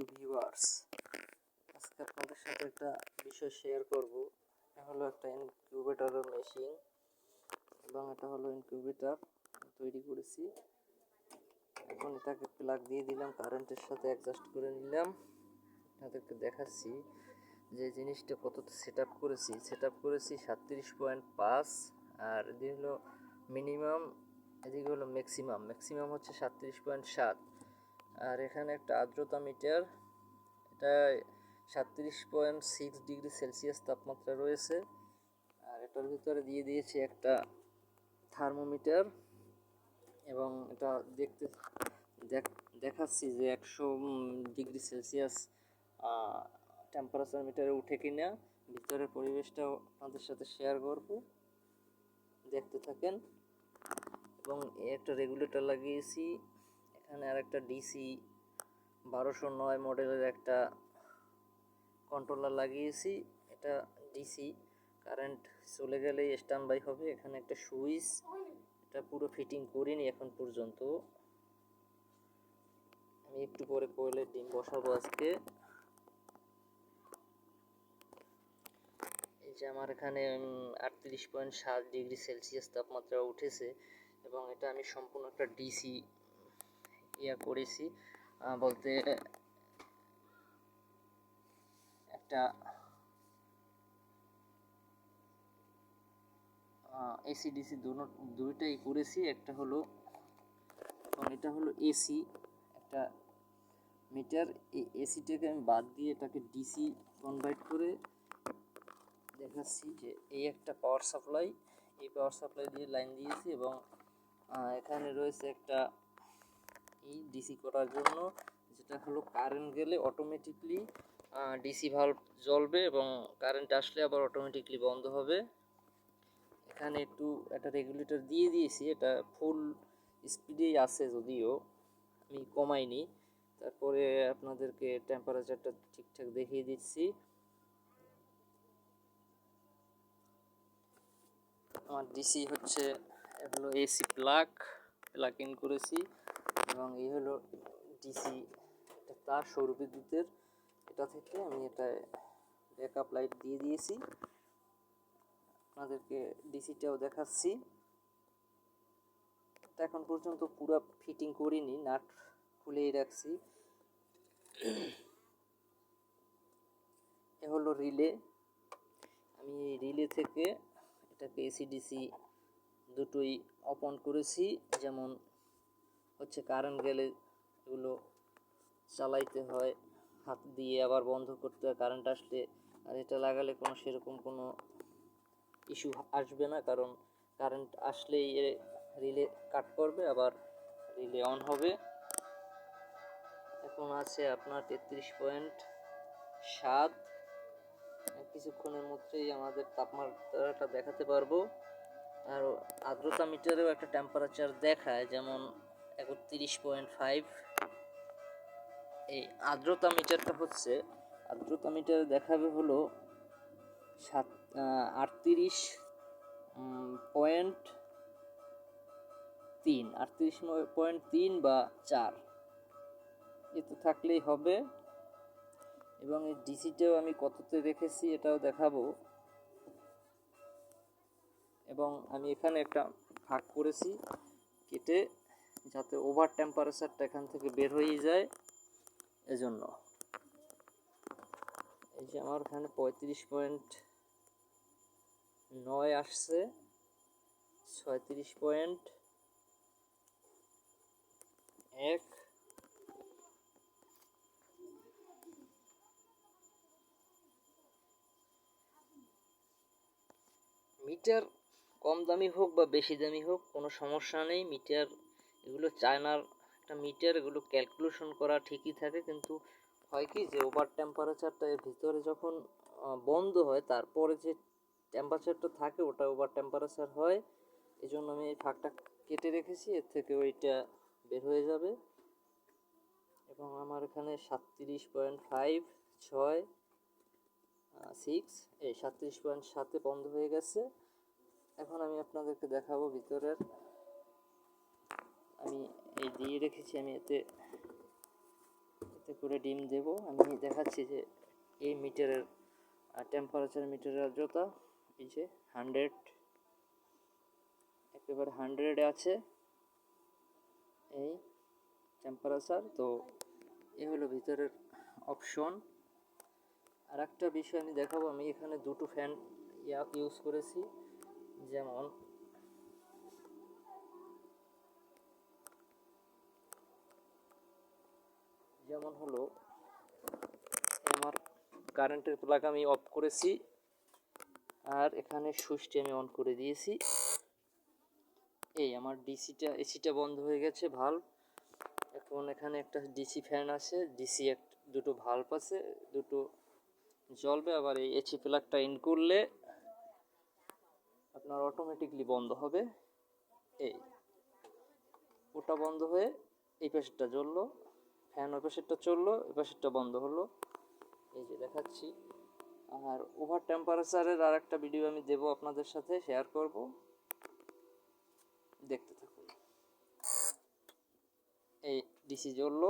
প্রিয় ভিউয়ার্স, আজকে আপনাদের সাথে একটা বিষয় শেয়ার করব। এটা হলো একটা ইনকিউবেটরের মেশিন এবং এটা হলো ইনকিউবেটর তৈরি করেছি। এখন এটাকে প্লাগ দিয়ে দিলাম, কারেন্টের সাথে অ্যাডজাস্ট করে নিলাম। আপনাদেরকে দেখাচ্ছি যে জিনিসটা কতটা সেট আপ করেছি 37.5, আর এদিকে হলো মিনিমাম, এদিকে হলো ম্যাক্সিমাম হচ্ছে 37.7। আর এখানে একটা আর্দ্রতা মিটার, এটা 37.6 ডিগ্রি সেলসিয়াস তাপমাত্রা রয়েছে। আর এটার ভিতরে দিয়ে দিয়েছি একটা থার্মোমিটার এবং এটা দেখাচ্ছি যে 100 ডিগ্রি সেলসিয়াস টেম্পারেচার মিটারে উঠে কিনা। ভিতরের পরিবেশটাও আপনাদের সাথে শেয়ার করব, দেখতে থাকেন। এবং একটা রেগুলেটর লাগিয়েছি এখানে, আর একটা ডিসি 1209 মডেলের একটা কন্ট্রোলার লাগিয়েছি। এটা ডিসি, কারেন্ট চলে গেলেই স্ট্যান্ড বাই হবে। এখানে একটা সুইচ, এটা পুরো ফিটিং করিনি এখন পর্যন্ত। আমি একটু পরে কোয়েলের ডিম বসাবো আজকে। এই যে আমার এখানে 38.7 ডিগ্রি সেলসিয়াস তাপমাত্রা উঠেছে এবং এটা আমি সম্পূর্ণ একটা ডিসি করেছি, বলতে একটা এসিডিসি দুইটাই করেছি। একটা হলো, এবং এটা হলো এসি একটা মিটার। এই এসিটাকে আমি বাদ দিয়ে এটাকে ডিসি কনভার্ট করে দেখাচ্ছি যে এই একটা পাওয়ার সাপ্লাই, এই পাওয়ার সাপ্লাই দিয়ে লাইন দিয়েছি এবং এখানে রয়েছে একটা ডিসি করার জন্য, যেটা হলো কারেন্ট গেলে অটোমেটিকলি ডিসি ভালভ জ্বলবে এবং কারেন্ট আসলে আবার অটোমেটিকলি বন্ধ হবে। এখানে একটু একটা রেগুলেটর দিয়ে দিয়েছি, এটা ফুল স্পিডেই আছে, যদিও আমি কমাইনি। তারপরে আপনাদেরকে টেম্পারেচারটা ঠিকঠাক দেখিয়ে দিচ্ছি। আমার ডিসি হচ্ছে, এগুলো এসি প্লাগ ইন করেছি এবং এই হলো ডিসি তার সৌরবিদ্যুতের, এটা থেকে আমি এটা ব্যাকআপ লাইট দিয়ে দিয়েছি। আপনাদেরকে ডিসিটাও দেখাচ্ছি। এখন পর্যন্ত পুরো ফিটিং করিনি, নাট খুলেই রাখছি। এ হলো রিলে, আমি এই রিলে থেকে এটাকে এসিডিসি দুটোই অফ অন করেছি। যেমন হচ্ছে কারেন্ট গেলে এগুলো চালাইতে হয় হাত দিয়ে, আবার বন্ধ করতে হয় কারেন্ট আসলে। আর এটা লাগালে কোনো সেরকম কোনো ইস্যু আসবে না, কারণ কারেন্ট আসলেই রিলে কাট করবে, আবার রিলে অন হবে। এখন আছে আপনার 33.7। কিছুক্ষণের মধ্যেই আমাদের তাপমাত্রাটা দেখাতে পারবো। আর আর্দ্রতা মিটারেও একটা টেম্পারেচার দেখায়, যেমন 31.5। এই আর্দ্রতা মিটারটা হচ্ছে, আর্দ্রতা মিটারে দেখাবে হলো 38.3 বা 4, এতে থাকলেই হবে। এবং এই ডিসিটাও আমি কততে রেখেছি এটাও দেখাবো। এবং আমি এখানে একটা ভাগ করেছি কেটে, যাতে ওভার টেম্পারেচারটা এখান থেকে বের হয়ে যায়, এজন্য। এই যে আমার এখানে 35.9 আসছে, 36.1। মিটার কম দামি হোক বা বেশি দামি হোক কোনো সমস্যা নেই। মিটার এগুলো চায়নার একটা মিটার, এগুলো ক্যালকুলেশন করা ঠিকই থাকে, কিন্তু হয় কি যে ওভার টেম্পারেচারটা এর ভিতরে যখন বন্ধ হয়, তারপরে যে টেম্পারেচারটা থাকে ওটা ওভার টেম্পারেচার হয়। এই জন্য আমি এই ফাঁকটা কেটে রেখেছি, এর থেকে ওইটা বের হয়ে যাবে। এবং আমার এখানে 37.5, 6, 37.7 বন্ধ হয়ে গেছে। এখন আমি আপনাদেরকে দেখাবো ভিতরের, আমি এই দিয়ে রেখেছি, আমি এতে এতে করে ডিম দেব। আমি দেখাচ্ছি যে এই মিটারের টেম্পারেচার মিটারের আর্দ্রতা এই যে 100, একেবারে 100-এ আছে এই টেম্পারেচার। তো এ হলো ভিতরের অপশন। আর একটা বিষয় আমি দেখাবো, আমি এখানে দুটো ফ্যান ইউজ করেছি। যেমন হলো আমার কারেন্টের প্লাগ আমি অফ করেছি, আর এখানে সুইচটি আমি অন করে দিয়েছি। এই আমার এসিটা বন্ধ হয়ে গেছে, ভাল্ব। এখন এখানে একটা ডিসি ফ্যান আছে, দুটো ভাল্ব আছে, দুটো জ্বলবে। আবার এই এসি প্লাগটা ইন করলে আপনার অটোমেটিকলি বন্ধ হবে। এই ওটা বন্ধ হয়ে এই পাশেরটা জ্বললো, ফ্যান ওই পাশেরটা চললো, এই পাশেরটা বন্ধ হলো। এই যে দেখাচ্ছি। আর ওভার টেম্পারেচারের আর একটা ভিডিও আমি দেবো আপনাদের সাথে, শেয়ার করব, দেখতে থাকুন। এই ডিসি জ্বললো,